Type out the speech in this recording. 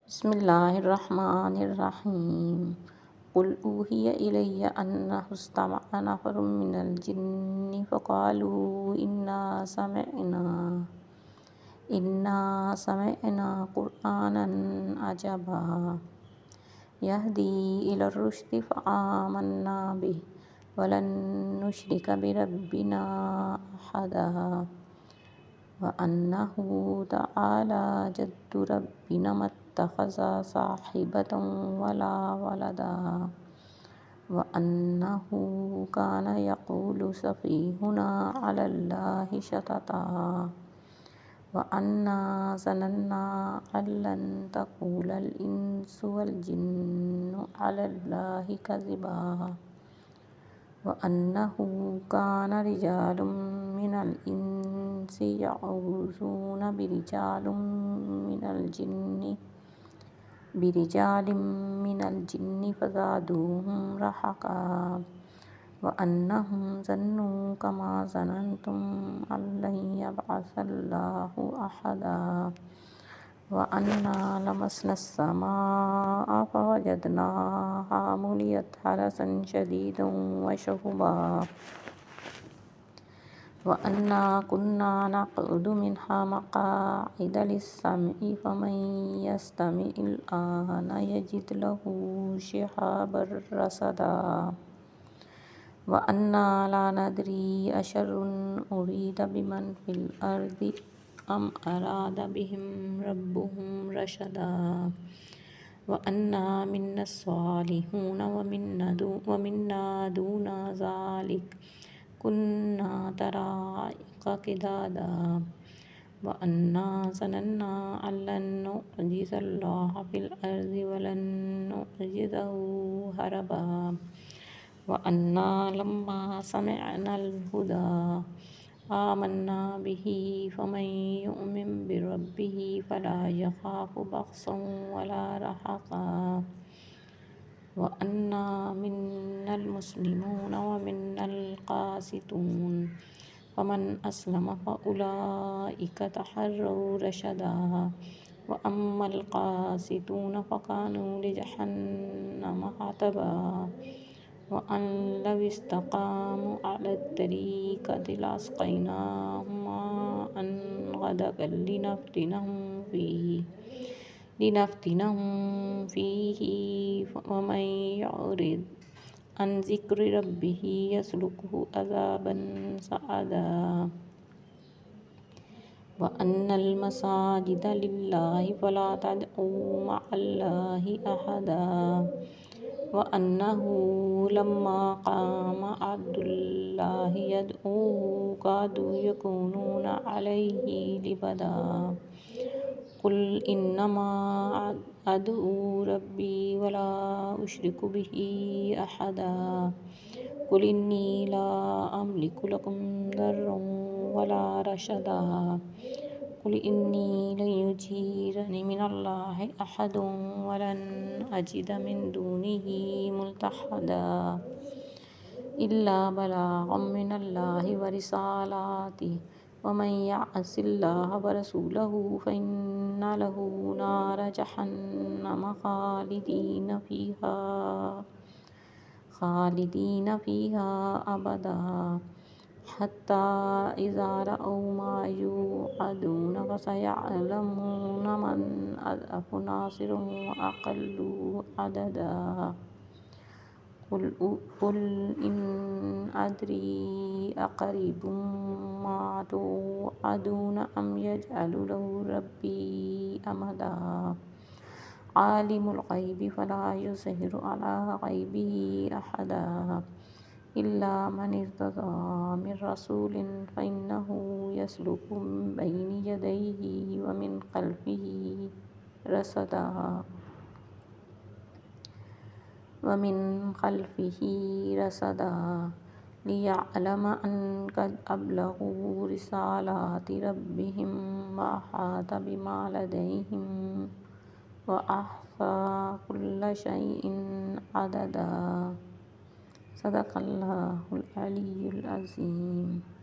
بسم الله الرحمن الرحيم. قل أوحي إلي أنه استمع نفر من الجن فقالوا إنا سمعنا قرآنا عجبا يهدي إلى الرشد فآمنا به ولن نشرك بربنا أحدا وأنه تعالى جد ربنا ما اتخذ صاحبة ولا ولدا وأنه كان يقول سفيهنا على الله شططا وأنا ظننا أن لن تقول الإنس والجن على الله كذبا وأنه كان رجال من الإنس يعوذون برجال من الجن فزادوهم رهقا وأنهم ظنوا كما ظننتم أن لن يبعث الله أحدا وأنا لمسنا السماء فوجدناها مليت حرسا شديدا وشهبا وأنا كنا نقعد منها مقاعد للسمع فمن يستمع الآن يجد له شهابا رصدا وأنا لا ندري أشر أريد بمن في الأرض أم أراد بهم ربهم رشدا وأنا منا الصالحون ومنا دون ذلك كنا طرائق قدادا وأنا ظننا أن لن نعجز الله في الأرض ولن نعجزه هربا وأنا لما سمعنا الهدى آمنا به فمن يؤمن بربه فلا يخاف بخسا ولا رهقا وأنا منا المسلمون ومنا القاسطون فمن أسلم فأولئك تحروا رشدا وأما القاسطون فكانوا لجهنم حطبا وأن لو استقاموا على الطريقة لأسقيناهم ماء غدقا لنفتنهم فيه ومن يعرض عن ذكر ربه يسلكه عذابا صعدا وأن المساجد لله فلا تدعوا مع الله أحدا وأنه لما قام عبد الله يدعوه كادوا يكونون عليه لبدا قل إنما أدعو ربي ولا أشرك به أحدا قل إني لا أملك لكم ضرا ولا رشدا قل إني لن يجيرني من الله أحد ولن أجد من دونه ملتحدا إلا بلاغا من الله ورسالاته ومن يعص الله ورسوله فإن له نار جهنم خالدين فيها أبدا حتى إذا رأوا ما يوعدون فسيعلمون من أضعف ناصرا وأقل عددا قل إن أدري أقريب ما توعدون أم يجعل له ربي أمدا عالم الغيب فلا يظهر على غيبه أحدا إلا من ارتضى من رسول فإنه يسلك من بين يديه ومن خلفه رصدا ليعلم أن قد أبلغوا رسالات ربهم وأحاط بما لديهم وأحصى كل شيء عددا صدق الله العلي العظيم.